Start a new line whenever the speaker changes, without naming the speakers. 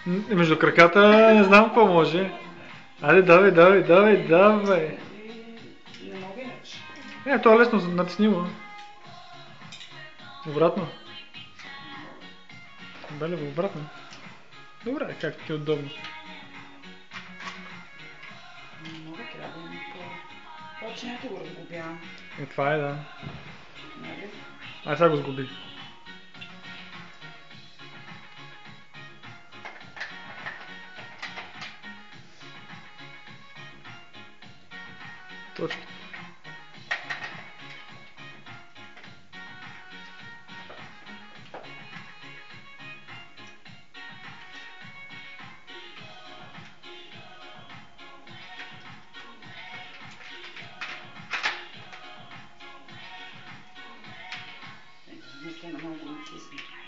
Между краката не знам какво може. Айде, давай, давай, давай, давай.
Не мога иначе.
То е лесно, натисни го. Обратно. Белево, обратно. Добре, както ти е удобно.
Не мога, трябва да има повече нето го разгубявам.
Това е, да.
Нали?
Ай, сега го сгуби. Точки.
Мисля на много натисна.